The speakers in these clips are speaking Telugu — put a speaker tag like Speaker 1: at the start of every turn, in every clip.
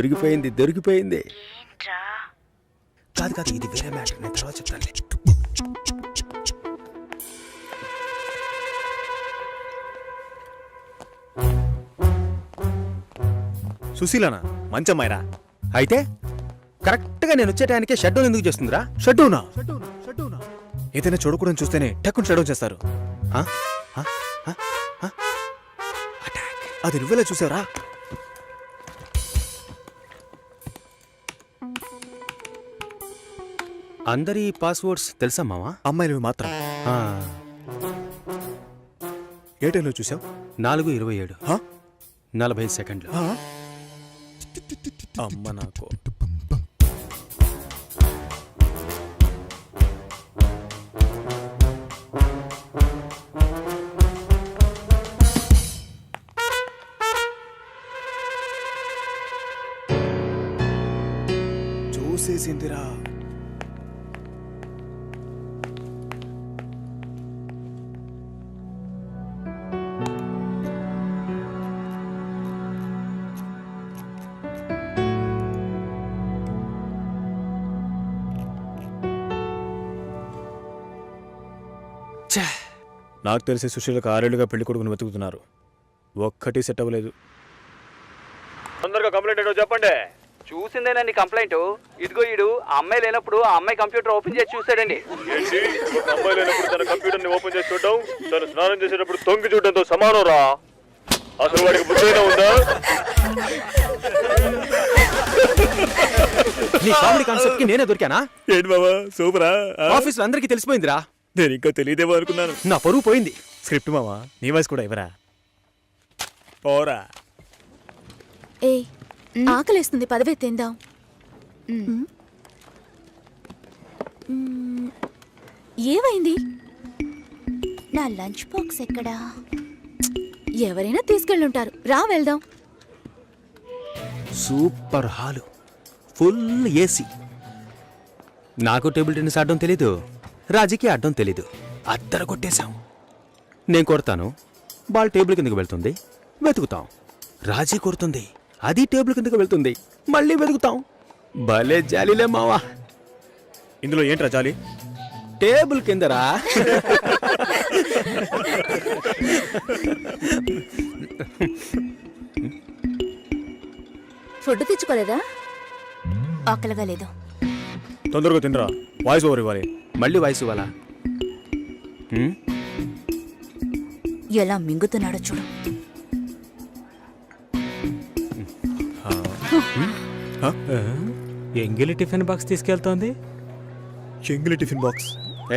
Speaker 1: దొరికిపోయింది దొరికిపోయింది. కాదు కాదు, ఇది వేరే మ్యాటర్, నేను తర్వాత చెప్తాను.
Speaker 2: సుశీలనా? మంచమ్మాయిరా.
Speaker 1: అయితే కరెక్ట్గా నేను వచ్చే టైంకే షట్ డౌన్ ఎందుకు చేస్తుందిరా?
Speaker 2: షట్ డౌనా? ఏదైనా చూడకూడని చూస్తేనే టక్కుని షట్ డౌన్ చేస్తారు. అది నువ్వెలా చూసావరా?
Speaker 1: అందరి పాస్వర్డ్స్ తెలుసా మావా?
Speaker 2: అమ్మాయిలు మాత్రం. ఏ టైంలో చూసావు?
Speaker 1: 4:27 40 సెకండ్లు.
Speaker 2: అమ్మ నాకు. చూసేసిందిరా. నాకు తెలిసి సుశీలకు 6 ఏళ్లుగా పెళ్లి కొడుకుని వెతుకుతున్నారు. ఒక్కటి సెట్ అవ్వలేదు.
Speaker 3: తొందరగా కంప్లైంట్ ఏంటో చెప్పండి. చూసిందేనండి కంప్లైంట్. ఇదిగో ఈడు ఆ అమ్మాయి లేనప్పుడు ఆ అమ్మాయి కంప్యూటర్ ఓపెన్ చేసి చూసాడండి.
Speaker 4: ఏంటి? ఒక అమ్మాయి లేనప్పుడు తన కంప్యూటర్ ని ఓపెన్ చేసి చూడటం, తను స్నానం చేసేటప్పుడు తొంగి చూడటంతో సమానం రా. అసలు వాడికి బుద్ధైనా ఉందా?
Speaker 1: నీ కామెడీ కాన్సెప్ట్ కి నేనే దొరికానా?
Speaker 2: ఏంటి బాబా సూపరా?
Speaker 1: ఆఫీస్ లో అందరికీ తెలిసిపోయిందిరా.
Speaker 2: నేను ఇంకా తెలియదేమో అనుకున్నాను.
Speaker 1: నా పరువు పోయింది.
Speaker 2: స్క్రిప్ట్ మావా, నీ వాయిస్ కూడా ఇవ్వరా? పోరా.
Speaker 5: ఏ ఆకలేస్తుంది, పదవే తిందాం. ఏమైంది? నా లంచ్ బాక్స్ ఎక్కడా? ఎవరైనా తీసుకెళ్ళుంటారు, రా వెళ్దాం.
Speaker 1: Super hall, full AC. నాకు టేబుల్ టెన్నిస్ ఆడడం తెలీదు, రాజీకి ఆడడం తెలీదు. అద్దరు కొట్టేశాం. నేను కొడతాను, బాల్ టేబుల్ కిందకి వెళ్తుంది, వెతుకుతాం. రాజీ కొడుతుంది, అది టేబుల్ కిందకి వెళ్తుంది, మళ్ళీ వెతుకుతాం. భలే జాలీలే మావా.
Speaker 2: ఇందులో ఏంట్రా జాలి?
Speaker 1: టేబుల్ కిందరా.
Speaker 5: ఫుడ్ తెచ్చుకోలేదా? ఆకలిగా లేదు.
Speaker 2: తొందరగా తినరా, వాయిస్ ఓవర్ ఇవ్వాలి.
Speaker 1: మళ్ళీ వాయిస్ ఇవ్వాలా?
Speaker 5: ఎలా మింగుతున్నాడో చూడు.
Speaker 6: ఎంగిలి టిఫిన్ బాక్స్ తీసుకెళ్తోంది.
Speaker 2: చెంగిలి టిఫిన్ బాక్స్.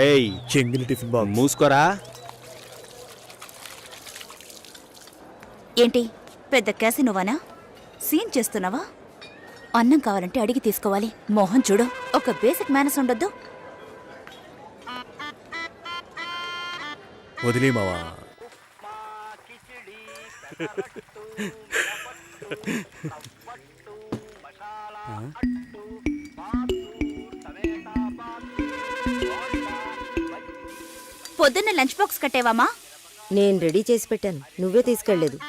Speaker 1: ఏయ్,
Speaker 2: చెంగిలి టిఫిన్ బాక్స్.
Speaker 1: మూసుకోరా.
Speaker 5: ఏంటి పెద్ద క్యాసినోవానా? సీన్ చేస్తున్నావా? అన్నం కావాలంటే అడిగి తీసుకోవాలి. మోహన్ చూడు, ఒక బేసిక్ మేనస్ ఉండొద్దు.
Speaker 2: వదిలే మావా.
Speaker 5: పొద్దున్న లంచ్ బాక్స్ కట్టేవామా?
Speaker 7: నేను రెడీ చేసి పెట్టాను, నువ్వే తీసుకెళ్లేదు.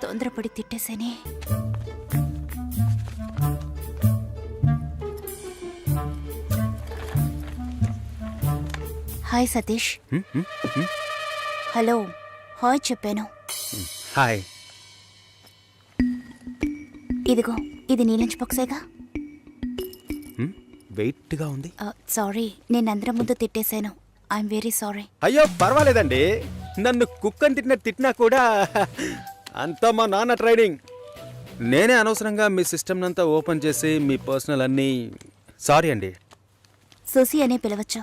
Speaker 5: తొందరపడి తిట్టేసేనే. హాయ్ సతీష్. హలో, హాయ్ చెప్పాను.
Speaker 1: హాయ్.
Speaker 5: ఇదిగో, ఇది నీ లంచ్ బాక్సేగా?
Speaker 1: వెయిట్గా ఉంది.
Speaker 5: సారీ, నేను అందరం ముందు తిట్టేశాను. I'm very sorry.
Speaker 1: అయ్యో పర్వాలేదండి, నన్ను కుక్కని తిట్టినా కూడా అంతా మా నాన్న ట్రైనింగ్. నేనే అనవసరంగా మీ సిస్టమ్ అంతా ఓపెన్ చేసి మీ పర్సనల్ అన్నీ. సారీ అండి.
Speaker 5: సుసి అనే పిలవచ్చు.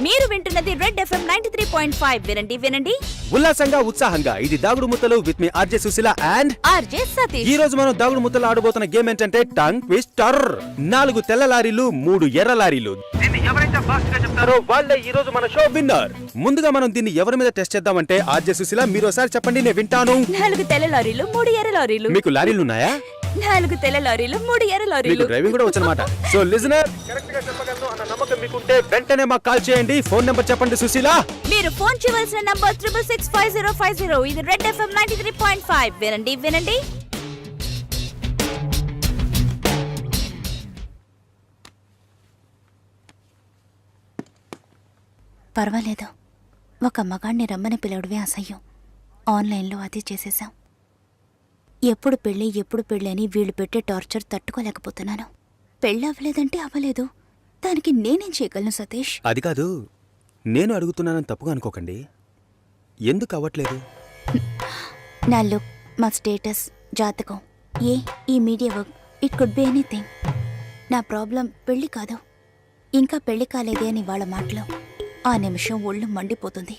Speaker 5: మీరు వింటున్నది రెడ్ ఎఫ్ఎం 93.5. వినండి వినండి
Speaker 1: ఉల్లాసంగా ఉత్సాహంగా. ఇది దాగుడు ముత్తలు విత్ మీ RJ Sushila and
Speaker 5: RJ Satish.
Speaker 1: ఈ రోజు మనం దాగుడు ముత్తలు ఆడబోతున్న గేమ్ ఏంటంటే టంగ్ ట్విస్టర్. 4 తెల్ల లారీలు, 3 ఎర్ర లారీలు. దీన్ని ఎవరైతే ఫాస్ట్ గా చెప్తారో వాళ్ళే ఈ రోజు మన షో విన్నర్. ముందుగా మనం దీన్ని ఎవరి మీద టెస్ట్ చేద్దామంటే ఆర్జే సుశీల మీరు ఒకసారి చెప్పండి, నేను వింటాను.
Speaker 5: 4 తెల్ల లారీలు, 3 ఎర్ర లారీలు.
Speaker 1: మీకు లారీలు ఉన్నాయా?
Speaker 5: 4 తెల్ల లారీలు 3 ఎర్ర
Speaker 1: మీకు
Speaker 5: లారీలు.
Speaker 1: డ్రైవింగ్ కూడా వచ్చనమాట. సో లిజనర్,
Speaker 4: కరెక్ట్ గా చెప్పగలను అన్న నమ్మకం మీకుంటే
Speaker 1: వెంటనే మాకు కాల్ చేయండి. ఫోన్ నెంబర్ చెప్పండి సుశీల.
Speaker 5: మీరు ఫోన్ చేయవలసిన నంబర్ 6665050. ఇది రెడ్ ఎఫ్ఎం 93.5. వినండి వినండి. పర్వాలేదు, ఒక మగాణ్ణి రమ్మని పిలవడమే అసహ్యం. ఆన్లైన్లో అది చేసేసాం. ఎప్పుడు పెళ్ళి అని వీళ్ళు పెట్టే టార్చర్ తట్టుకోలేకపోతున్నాను. పెళ్ళి అవ్వలేదంటే అవ్వలేదు, దానికి నేనేం చేయగలను సతీష్?
Speaker 1: అది కాదు, నేను అడుగుతున్నానని తప్పుగా అనుకోకండి. ఎందుకు అవ్వట్లేదు?
Speaker 5: నా లుక్, మా స్టేటస్, జాతకం, ఈ media work, it could be anything. నా ప్రాబ్లం పెళ్లి కాదు, ఇంకా పెళ్లి కాలేదే అని వాళ్ళ మాటలు. ఆ నిమిషం ఒళ్ళు మండిపోతుంది.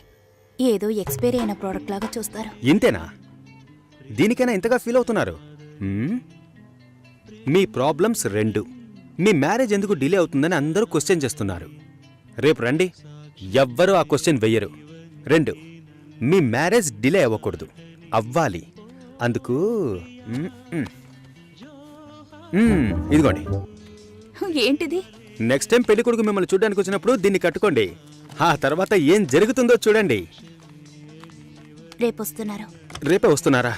Speaker 5: ఏదో ఎక్స్పైరీ అయిన ప్రోడక్ట్ లాగా చూస్తారు.
Speaker 1: ఇంతేనా? దీనికైనా ఇంతగా ఫీల్ అవుతున్నారు? మీ ప్రాబ్లమ్స్ 2. మీ మ్యారేజ్ ఎందుకు డిలే అవుతుందని అందరూ క్వశ్చన్ చేస్తున్నారు. రేపు రండి, ఎవ్వరూ ఆ క్వశ్చన్ వెయ్యరు. 2, మీ మ్యారేజ్ డిలే అవ్వకూడదు, అవ్వాలి. అందుకు ఇదిగోండి.
Speaker 5: ఏంటిది?
Speaker 1: నెక్స్ట్ టైం పెళ్లి కొడుకు మిమ్మల్ని చూడడానికి వచ్చినప్పుడు దీన్ని కట్టుకోండి. ఆ తర్వాత ఏం జరుగుతుందో చూడండి.
Speaker 5: రేపొస్తున్నారు.
Speaker 1: రేపే వస్తున్నారా?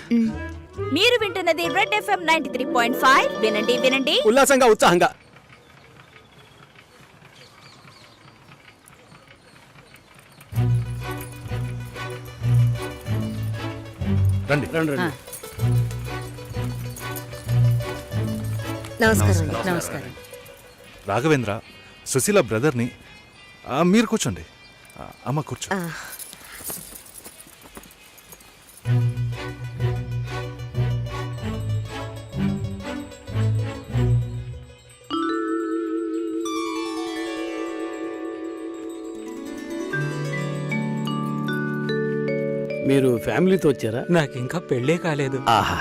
Speaker 5: మీరు వింటున్నది రెడ్ ఎఫ్ఎం 93.5. వినండి వినండి.
Speaker 1: ఉల్లాసంగా, ఉత్సాహంగా.
Speaker 4: రండి రండి.
Speaker 7: నమస్కారం.
Speaker 8: నమస్కారం. రాఘవేంద్ర, సుశీల బ్రదర్ని. మీరు కూర్చోండి. అమ్మ కూర్చో.
Speaker 9: మీరు ఫ్యామిలీతో వచ్చారా?
Speaker 6: నాకు ఇంకా పెళ్ళే కాలేదు.
Speaker 9: ఆహా,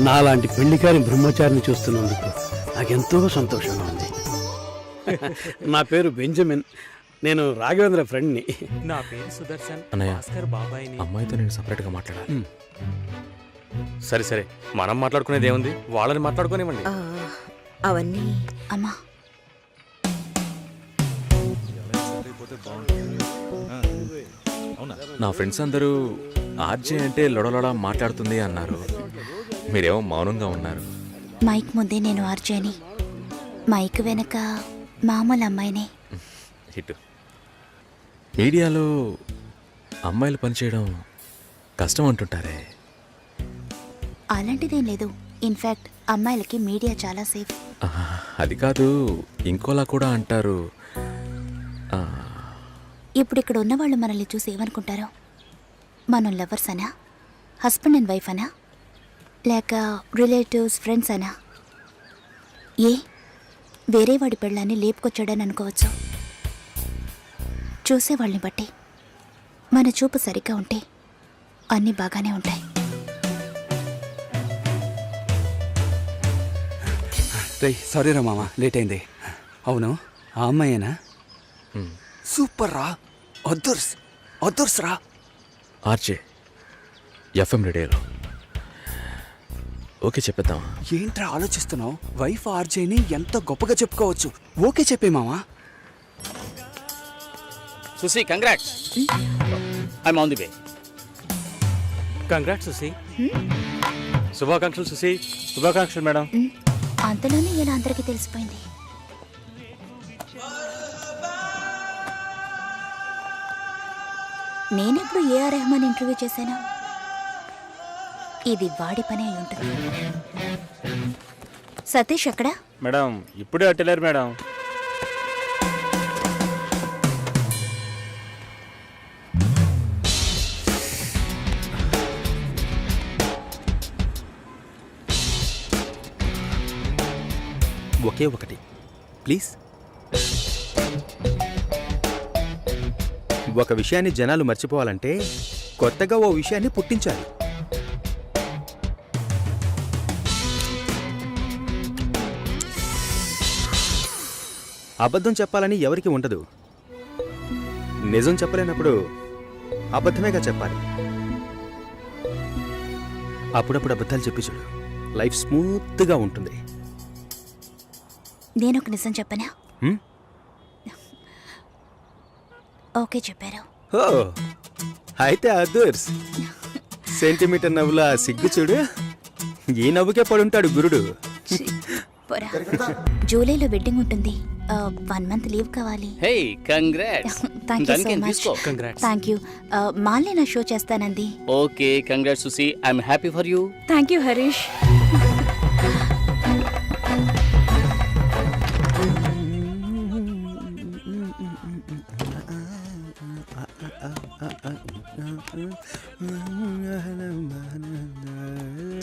Speaker 9: నాలాంటి పెళ్లికారి బ్రహ్మచారిని చూస్తున్నందుకు నాకెంతో సంతోషంగా ఉంది. నా పేరు బెంజమిన్. నేను రాఘవేంద్ర ఫ్రెండ్ని.
Speaker 6: నా పేరు సుదర్శన్.
Speaker 2: అన్నయ్య,
Speaker 6: భాస్కర్ బాబాయ్ని.
Speaker 2: అమ్మాయితో నేను సపరేట్గా మాట్లాడాలి.
Speaker 3: సరే సరే, మనం మాట్లాడుకునేది ఏముంది, వాళ్ళని మాట్లాడుకోనివ్వండి.
Speaker 7: అవన్నీ
Speaker 5: అమ్మా,
Speaker 2: నా ఫ్రెండ్స్ అందరూ ఆర్జే అంటే లొడలొడ మాట్లాడుతుంది అన్నారు. మీరేమో మౌనంగా ఉన్నారు.
Speaker 5: మైక్ ముందే నేను ఆర్జేని, మైక్ వెనక మామూలు అమ్మాయిని.
Speaker 2: హిట్. మీడియాలో అమ్మాయిలు పనిచేయడం కష్టం అంటుంటారే.
Speaker 5: అలాంటిదేం లేదు. ఇన్ఫాక్ట్ అమ్మాయిలకి మీడియా చాలా సేఫ్.
Speaker 2: అది కాదు, ఇంకోలా కూడా అంటారు.
Speaker 5: ఇప్పుడు ఇక్కడ ఉన్నవాళ్ళు మనల్ని చూసి ఏమనుకుంటారో? మనం లవర్స్ అనా, హస్బెండ్ అండ్ వైఫ్ అనా, లేక రిలేటివ్స్, ఫ్రెండ్స్ అనా? వేరే వాడి పెళ్ళాన్ని లేపుకొచ్చాడని అనుకోవచ్చు. చూసేవాళ్ళని బట్టి మన చూపు సరిగ్గా ఉంటే అన్నీ బాగానే ఉంటాయి.
Speaker 10: సారీ రా మామ, లేట్ అయింది. అవును, ఆ అమ్మాయేనా? సూపర్ రా, అదర్స్ రా.
Speaker 2: ఆర్జే ఎఫ్ఎం రేడియోలో. ఓకే చెప్పేద్దాం.
Speaker 10: ఏంట్రా ఆలోచిస్తున్నావు? వైఫ్ ఆర్జేని ఎంత గొప్పగా చెప్పుకోవచ్చు. ఓకే చెప్పే మామా.
Speaker 9: Susi, congrats. I'm on the way.
Speaker 6: Congrats Susi.
Speaker 3: శుభాకాంక్షలు సుశీ.
Speaker 2: శుభాకాంక్షలు మేడం.
Speaker 5: అంతలోనే ఇలా అందరికీ తెలిసిపోయింది. నేనెప్పుడు ఏఆర్ రెహమాన్ ఇంటర్వ్యూ చేశాను? ఇది వాడి పని అయి ఉంటుంది. సతీష్ ఎక్కడా?
Speaker 2: మేడం ఇప్పుడే అట్టలేరు మేడం.
Speaker 1: ఒకే ఒకటి ప్లీజ్. ఒక విషయాన్ని జనాలు మర్చిపోవాలంటే కొత్తగా ఓ విషయాన్ని పుట్టించాలి. అబద్ధం చెప్పాలని ఎవరికి ఉండదు. నిజం చెప్పలేనప్పుడు అబద్ధమేగా చెప్పాలి. అప్పుడప్పుడు అబద్ధాలు చెప్పి చూడు, లైఫ్ స్మూత్గా ఉంటుంది.
Speaker 5: నేను ఒక నిజం చెప్పనా?
Speaker 1: హ్మ్?
Speaker 5: ఓకే చెప్పారు.
Speaker 1: ఓ అయితే అదర్స్ సెంటీమీటర్ నవ్వుల సిగ్గు చూడు, ఈ నవ్వుకే పడుంటాడు గురుడు.
Speaker 5: పోరా. జూలైలో వెడ్డింగ్ ఉంటుంది. 1 month లీవ్ కావాలి.
Speaker 9: Hey congrats.
Speaker 5: Thank you so
Speaker 9: దానికేం
Speaker 5: మచ్.
Speaker 9: తీసుకో.
Speaker 5: Thank you. మాల్ని నా షో చేస్తానంది.
Speaker 9: Okay congrats Susi, I'm happy for you.
Speaker 5: Thank you Harish.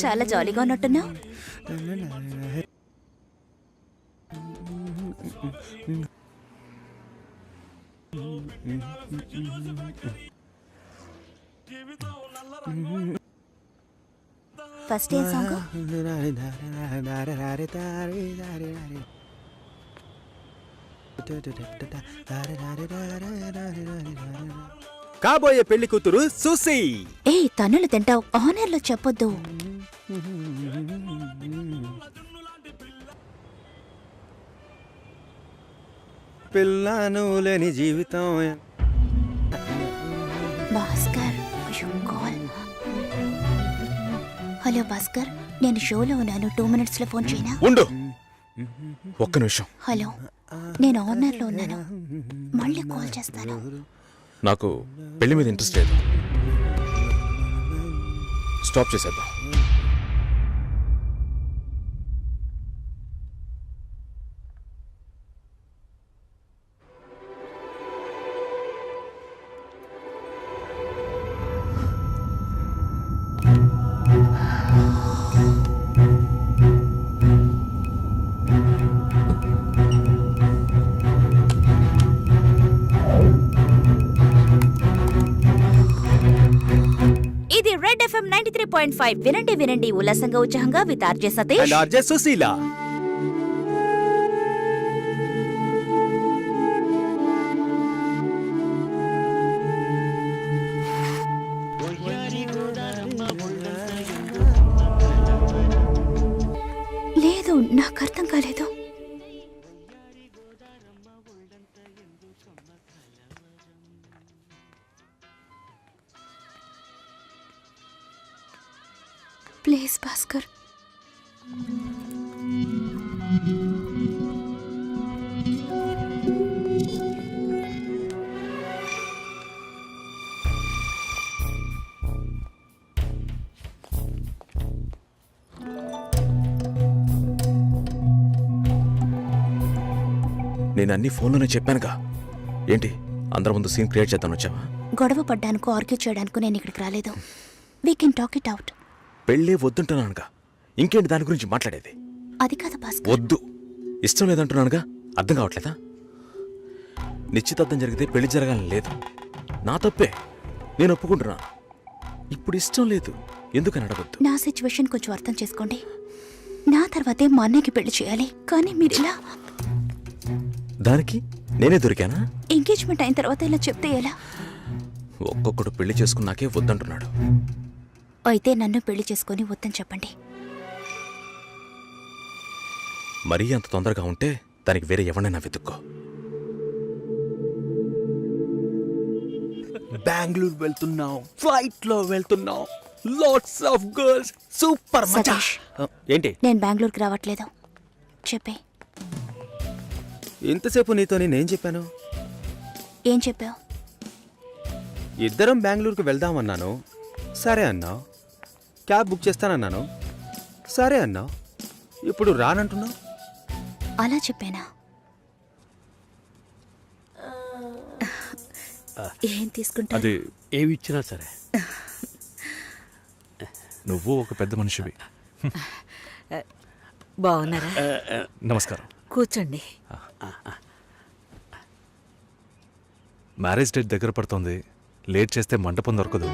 Speaker 5: చాలా జాలీగా ఉన్నట్టున్నావు. ఫస్ట్ ఏం సాంగ్?
Speaker 1: కాబోయే పెళ్లి కూతురు సుసి.
Speaker 5: ఏ తన్నులు తింటావు, ఆనర్లో చెప్పొద్దు.
Speaker 1: పిల్లను లేని జీవితం.
Speaker 5: భాస్కర్ కాల్. హలో భాస్కర్, నేను షోలో ఉన్నాను. 2 minutes లో ఫోన్ చేయనా?
Speaker 2: ఉండు ఒక్క నిమిషం.
Speaker 5: హలో, నేను ఆనర్లో ఉన్నాను. మళ్ళీ కాల్ చేస్తాను.
Speaker 2: నాకు పెళ్లి మీద ఇంట్రెస్ట్ లేదు. స్టాప్ చేసేద్దాం.
Speaker 5: ఇది రెడ్ FM 93.5. వినండి వినండి ఉల్లాసంగా ఉత్సాహంగా with RJ Satish
Speaker 1: and RJ Sushila.
Speaker 5: లేదు, నాకు అర్థం కాలేదు. ప్లీజ్ భాస్కర్.
Speaker 2: నేను అన్ని ఫోన్లోనే చెప్పానుగా. ఏంటి అందరి ముందు సీన్ క్రియేట్ చేద్దాం వచ్చావా?
Speaker 5: గొడవ పడ్డానుకో, ఆర్గ్యూ చేయడానికో నేను ఇక్కడికి రాలేదు. We can talk it out.
Speaker 2: పెళ్ళే వద్దుంటున్నానుగా, ఇంకేంటి దాని గురించి మాట్లాడేది?
Speaker 5: అది కాదు భాస్కర్.
Speaker 2: వద్దు, ఇష్టం లేదంటున్నానుగా. అర్థం కావట్లేదా? నిశ్చితార్థం జరిగితే పెళ్లి జరగాలని లేదు. నా తప్పే, నేను ఒప్పుకుంటున్నా. ఇప్పుడు ఇష్టం లేదు, ఎందుకని అడగొద్దు.
Speaker 5: నా సిచ్యువేషన్ కొంచెం అర్థం చేసుకోండి. నా తర్వాతే మా అన్నయ్యకి పెళ్లి చేయాలి, కానీ మీరు ఇలా.
Speaker 2: దానికి నేనే దొరికానా?
Speaker 5: ఎంగేజ్మెంట్ అయిన తర్వాత ఇలా చెప్తే ఎలా?
Speaker 2: ఒక్కొక్కడు పెళ్లి చేసుకున్నాకే వద్దంటున్నాడు.
Speaker 5: అయితే నన్ను పెళ్లి చేసుకొని వద్దని చెప్పండి.
Speaker 2: మరీ అంత తొందరగా ఉంటే దానికి వేరే ఎవరినైనా వెతుక్కో.
Speaker 1: బెంగళూరు వెళ్తున్నాం, ఫ్లైట్ లో వెళ్తున్నాం, లాట్స్ ఆఫ్ గర్ల్స్, సూపర్ మచా.
Speaker 5: సతీష్.
Speaker 1: ఏంటి
Speaker 5: నేను బెంగళూరుకి రావట్లేదు చెప్పే.
Speaker 1: ఇంతసేపు నీతో నేనేం చెప్పాను?
Speaker 5: ఏం చెప్పావు?
Speaker 1: ఇద్దరం బెంగళూరుకు వెళ్దామన్నాను, సరే అన్నావు. క్యాబ్ బుక్ చేస్తానన్నాను, సరే అన్నావు. ఇప్పుడు రానంటున్నావు.
Speaker 5: అలా చెప్పానా? ఏం తీసుకుంటా?
Speaker 8: అది
Speaker 9: ఏమి ఇచ్చినా సరే.
Speaker 8: నువ్వు ఒక పెద్ద మనిషివి.
Speaker 7: బాగున్నారా?
Speaker 8: నమస్కారం.
Speaker 7: కూర్చోండి.
Speaker 8: మ్యారేజ్ డేట్ దగ్గర పడుతోంది. లేట్ చేస్తే మంటపం దొరకదు.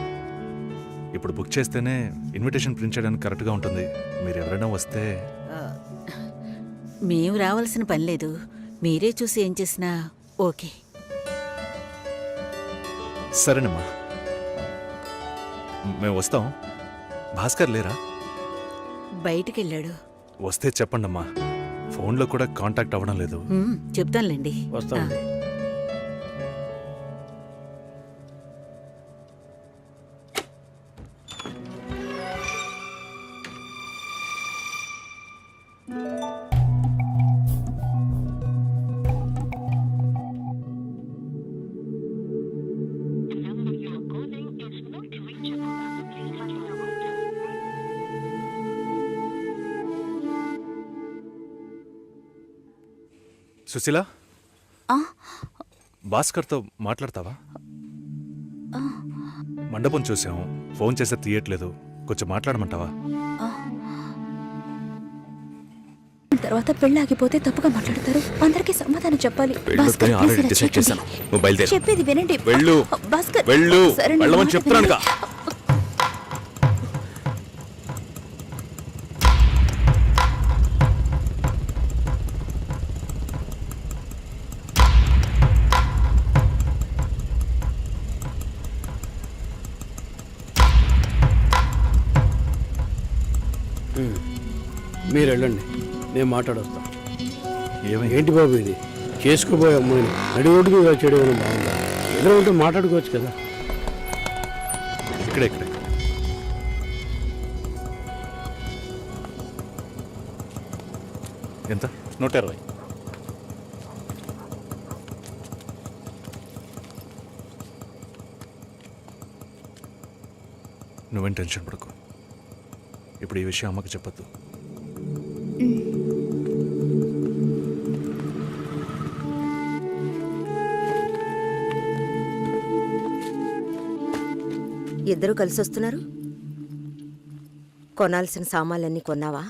Speaker 8: ఇప్పుడు బుక్ చేస్తేనే ఇన్విటేషన్ ప్రింట్ చేయడానికి కరెక్ట్గా ఉంటుంది. మీరు ఎవరైనా వస్తే.
Speaker 7: మేము రావాల్సిన పని లేదు, మీరే చూసి ఏం చేసినా ఓకే. బయటికెళ్ళాడు.
Speaker 8: వస్తే చెప్పండమ్మా. ఫోన్లో కూడా కాంటాక్ట్ అవ్వడం లేదు.
Speaker 7: చెప్తానులేండి.
Speaker 9: వస్తాను.
Speaker 8: సుశీల,
Speaker 5: ఆ,
Speaker 8: భాస్కర్తో మాట్లాడతావా? మండపం చూసాం, ఫోన్ చేస్తే తీయట్లేదు. కొంచెం మాట్లాడమంటావా?
Speaker 5: తర్వాత పెళ్ళి ఆగిపోతే తప్పుగా మాట్లాడతారు. అందరికీ సమాధానం చెప్పాలి. భాస్కర్,
Speaker 2: ఆల్రెడీ
Speaker 5: please ఇలా
Speaker 2: డిసైడ్
Speaker 5: చేయకండి.
Speaker 2: చేశాను. నువ్వు బయలుదేరు.
Speaker 5: చెప్పేది వినండి.
Speaker 2: వెళ్ళు.
Speaker 5: భాస్కర్,
Speaker 2: వెళ్ళు.
Speaker 5: సరే, నా
Speaker 2: వెళ్ళమని
Speaker 5: మాట
Speaker 2: చెప్తున్నానుగా.
Speaker 5: వినండి.
Speaker 9: మీరు వెళ్ళండి, నేను మాట్లాడొస్తాను.
Speaker 8: ఏమైంది?
Speaker 9: ఏంటి బాబు ఇది? చేసుకోబోయే అమ్మాయిని నడి ఒడ్డుకు చేయడం బాగుందా? ఎదురు ఉంటే మాట్లాడుకోవచ్చు కదా.
Speaker 8: ఇక్కడే ఇక్కడే. ఎంత?
Speaker 9: 120.
Speaker 8: నువ్వేం టెన్షన్ పడకు. ఇప్పుడు ఈ విషయం అమ్మకి చెప్పొద్దు.
Speaker 11: ఇద్దరు కలిసి వస్తున్నారు. కొనాల్సిన సామాన్లన్నీ కొన్నావా?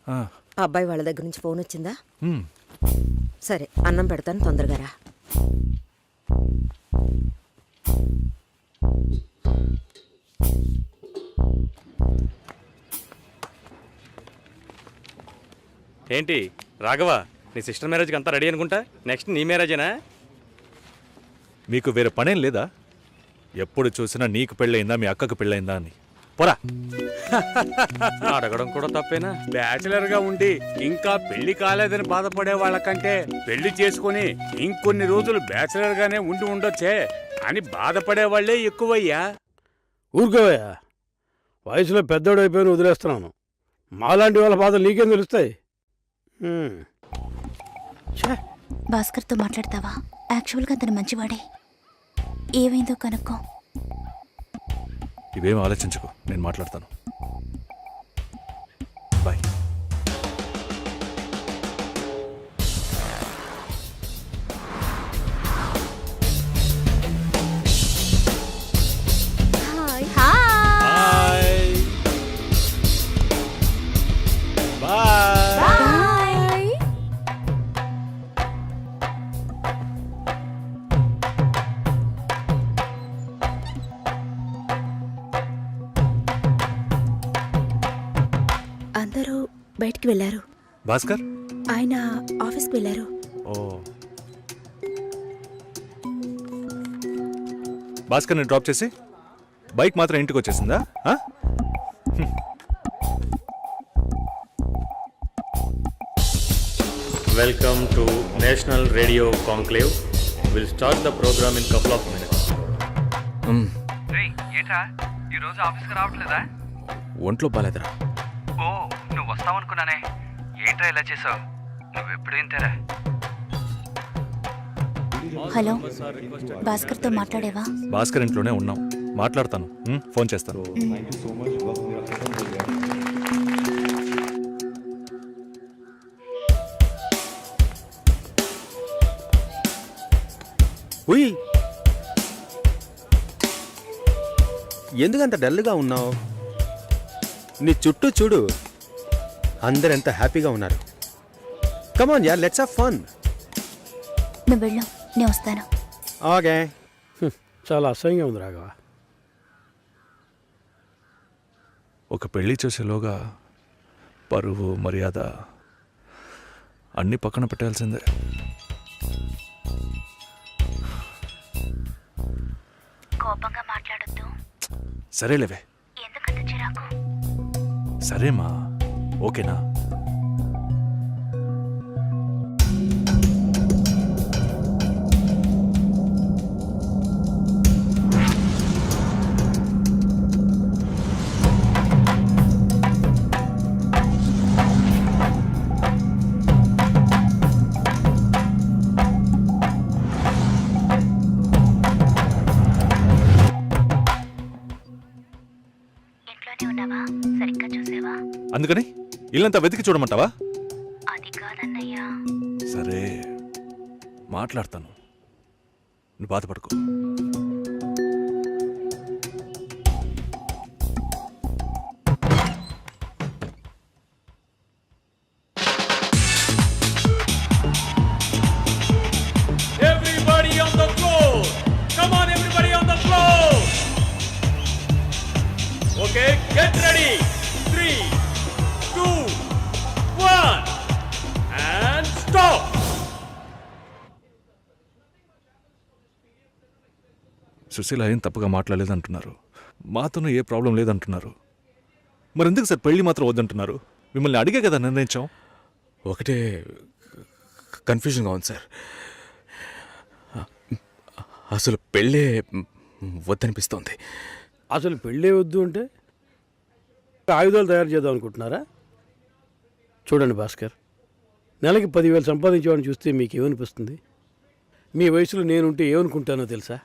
Speaker 8: ఆ,
Speaker 11: అబ్బాయి వాళ్ళ దగ్గర నుంచి ఫోన్ వచ్చిందా?
Speaker 8: ఉమ్,
Speaker 11: సరే, అన్నం పెడతాను, తొందరగా రా.
Speaker 3: ఏంటి రాఘవ, నీ సిస్టర్ మ్యారేజ్కి అంతా రెడీ అనుకుంటా. నెక్స్ట్ నీ మ్యారేజేనా?
Speaker 8: మీకు వేరే పనేం లేదా? ఎప్పుడు చూసినా నీకు పెళ్ళయిందా, మీ అక్కకు పెళ్ళయిందా అని. పోరా.
Speaker 3: అడగడం కూడా తప్పేనా?
Speaker 9: బ్యాచిలర్ గా ఉండి ఇంకా పెళ్లి కాలేదని బాధపడే వాళ్ళకంటే పెళ్లి చేసుకుని ఇంకొన్ని రోజులు బ్యాచిలర్ గానే ఉండి ఉండొచ్చే అని బాధపడే వాళ్ళే ఎక్కువయ్యా. ఊరుకోవయ్యా, వయసులో పెద్దోడు అయిపోయిన వదిలేస్తున్నాను. మాలాంటి వాళ్ళ బాధలు నీకేం తెలుస్తాయి?
Speaker 5: భాస్కర్తో మాట్లాడతావా? యాక్చువల్గా అతను మంచివాడే. ఏమైందో కనుక్కో.
Speaker 8: ఇవేం ఆలోచించకు, నేను మాట్లాడతాను. బాయ్.
Speaker 5: అందరూ బయటికి వెళ్ళారు.
Speaker 8: భాస్కర్?
Speaker 5: ఆయన ఆఫీస్కి వెళ్ళారు.
Speaker 8: ఓ, భాస్కర్ని డ్రాప్ చేసి బైక్ మాత్రం ఇంటికి వచ్చేసిందా? ఆ?
Speaker 4: Welcome to National Radio Conclave. We'll start the program in couple of minutes.
Speaker 3: ఏంట్రా ఈరోజు ఆఫీస్కి రావట్లేదా?
Speaker 2: ఒంట్లో బాలేదురా.
Speaker 3: ఓ, నువ్వు వస్తావనుకున్నానే. ఏంట్రా ఇలా చేసావు? నువ్వెప్పుడు ఇంతేరా?
Speaker 5: హలో, భాస్కర్తో మాట్లాడేవా?
Speaker 8: భాస్కర్ ఇంట్లోనే ఉన్నాం, మాట్లాడతాను. ఫోన్ చేస్తాను.
Speaker 1: ఉయ్, ఎందుకంత డల్గా ఉన్నావు? నీ చుట్టూ చూడు, అందరు ఎంత హ్యాపీగా ఉన్నారు. కమాన్ యార్, లెట్స్ హావ్ ఫన్.
Speaker 5: నువ్వు వెళ్ళు, నేను వస్తాను.
Speaker 1: ఓకే.
Speaker 9: చాలా అసహ్యంగా ఉంది రాఘవ.
Speaker 8: ఒక పెళ్లి చేసేలోగా పరువు, మర్యాద అన్నీ పక్కన పెట్టాల్సిందే.
Speaker 5: కోపంగా మాట్లాడొద్దు.
Speaker 8: సరేలేవే.
Speaker 5: ఎందుకంత చిరాకు?
Speaker 8: సరేమా. ఓకేనా?
Speaker 5: ఇంట్లోనే ఉన్నావా? సరిగ్గా చూసావా?
Speaker 8: అందుకని ఇల్లంతా వెతికి చూడమంటావా?
Speaker 5: అది కాదన్నయ్యా.
Speaker 8: సరే, మాట్లాడతాను. నువ్వు బాధపడుకో.
Speaker 9: Everybody on the floor! Come on, everybody on the floor! Okay, get ready! 3, 2, 1, and stop!
Speaker 8: Susheela ఏం తప్పుగా మాట్లాడలేదంటున్నారు. మాతోనూ ఏ ప్రాబ్లం లేదంటున్నారు. మరెందుకు సార్ పెళ్లి మాత్రం వద్దంటున్నారు? మిమ్మల్ని అడిగే కదా నిర్ణయించాం.
Speaker 2: ఒకటే కన్ఫ్యూజన్గా ఉంది సార్. అసలు పెళ్ళే వద్దనిపిస్తోంది.
Speaker 9: అసలు పెళ్ళే వద్దు అంటే ఆయుధాలు తయారు చేద్దాం అనుకుంటున్నారా? చూడండి భాస్కర్, నెలకి 10,000 సంపాదించేవాడిని చూస్తే మీకు ఏమనిపిస్తుంది? మీ వయసులో నేనుంటే ఏమనుకుంటానో తెలుసా?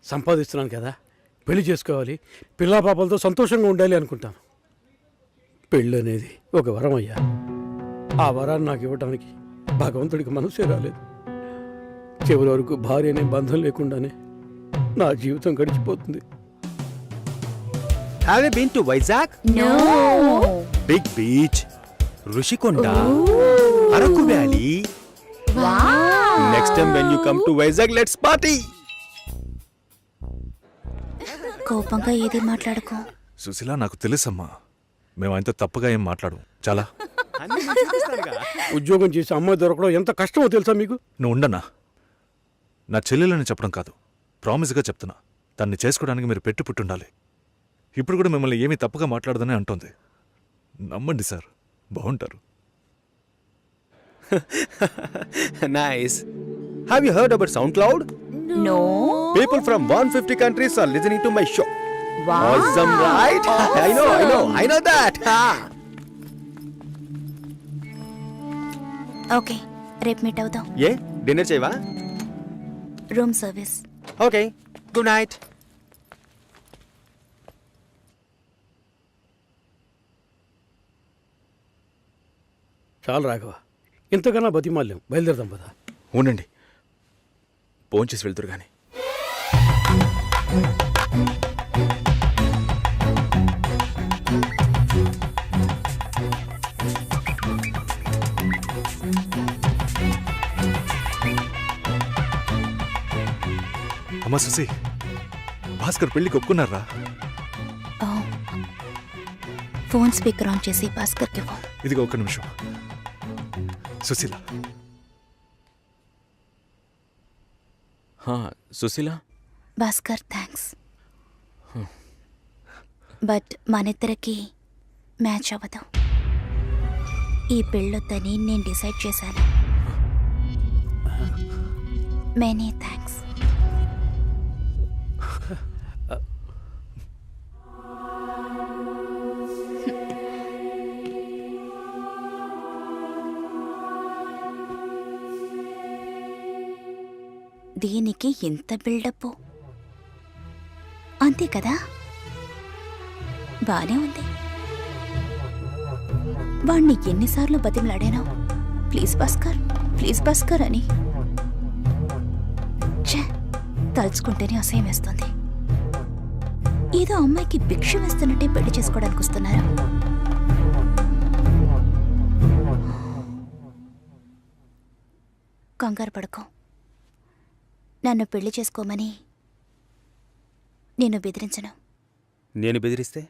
Speaker 9: సంపాదిస్తున్నాను కదా, పెళ్లి చేసుకోవాలి, పిల్లా పాపలతో సంతోషంగా ఉండాలి అనుకుంటాను. పెళ్ళి అనేది ఒక వరం అయ్యా. ఆ వరాన్ని నాకు ఇవ్వడానికి భగవంతుడికి మనసే రాలేదు. చివరి వరకు భార్య అనే బంధం లేకుండానే నా జీవితం గడిచిపోతుంది.
Speaker 1: Have you been to Vizag?
Speaker 5: No.
Speaker 1: Big beach, Rushikonda, Araku Valley.
Speaker 5: Wow.
Speaker 1: Next time when you come to Vizag, let's party.
Speaker 5: కోపంగా ఏది మాట్లాడుకో.
Speaker 8: సుశీల, నాకు తెలుసమ్మా, మేము ఆయనతో తప్పుగా ఏం మాట్లాడు. చాలా
Speaker 9: ఉద్యోగం చేసి అమ్మాయి దొరకడం ఎంత కష్టమో తెలుసా మీకు?
Speaker 8: నువ్వు ఉండనా? నా చెల్లెలని చెప్పడం కాదు, ప్రామిస్గా చెప్తున్నా. తన్ని చేసుకోవడానికి మీరు పెట్టి పుట్టుండాలి. ఇప్పుడు కూడా మిమ్మల్ని ఏమీ తప్పుగా మాట్లాడదని అంటోంది. నమ్మండి సార్, బాగుంటారు.
Speaker 1: Nice. Have you heard about SoundCloud?
Speaker 5: No.
Speaker 1: People from 150 countries are listening to my show.
Speaker 5: Wow.
Speaker 1: Awesome, right? I know that. Ha.
Speaker 5: Okay, రేపు మీట్ అవుదాం.
Speaker 1: ఏ డిన్నర్ చేయవా?
Speaker 5: Room service.
Speaker 1: Okay, good night.
Speaker 9: చాలు రాఘవ, ఇంతకన్నా బతిమాల్యం. బయలుదేరదాం పదా.
Speaker 2: ఉండండి, భోంచేసి వెళ్తురు కానీ.
Speaker 8: అమ్మా సుశీ, భాస్కర్ పెళ్లికి ఒప్పుకున్నారా?
Speaker 5: ఫోన్ స్పీకర్ ఆన్ చేసి భాస్కర్కి ఫోన్.
Speaker 8: ఇదిగో ఒక్క నిమిషం. సుశీల,
Speaker 2: సుశీల.
Speaker 5: భాస్కర్, థ్యాంక్స్. బట్ మనిద్దరికి మ్యాచ్ అవ్వదు. ఈ పెళ్ళొద్దని నేను డిసైడ్ చేశాను. Many thanks. దీనికి ఎంత బిల్డప్, అంతే కదా? బానే ఉంది. వాణ్ణి ఎన్నిసార్లు బతిమలాడాను, ప్లీజ్ భాస్కర్, ప్లీజ్ భాస్కర్ అని. ఛే, తలుచుకుంటేనే అసహ్యం వేస్తుంది. ఏదో అమ్మాయికి భిక్ష వేస్తున్నట్టే పెళ్లి చేసుకోవడానికి వస్తున్నారు. కంగారు పడుకో. నన్ను పెళ్లి చేసుకోమని నేను బెదిరించను.
Speaker 1: నేను బెదిరిస్తే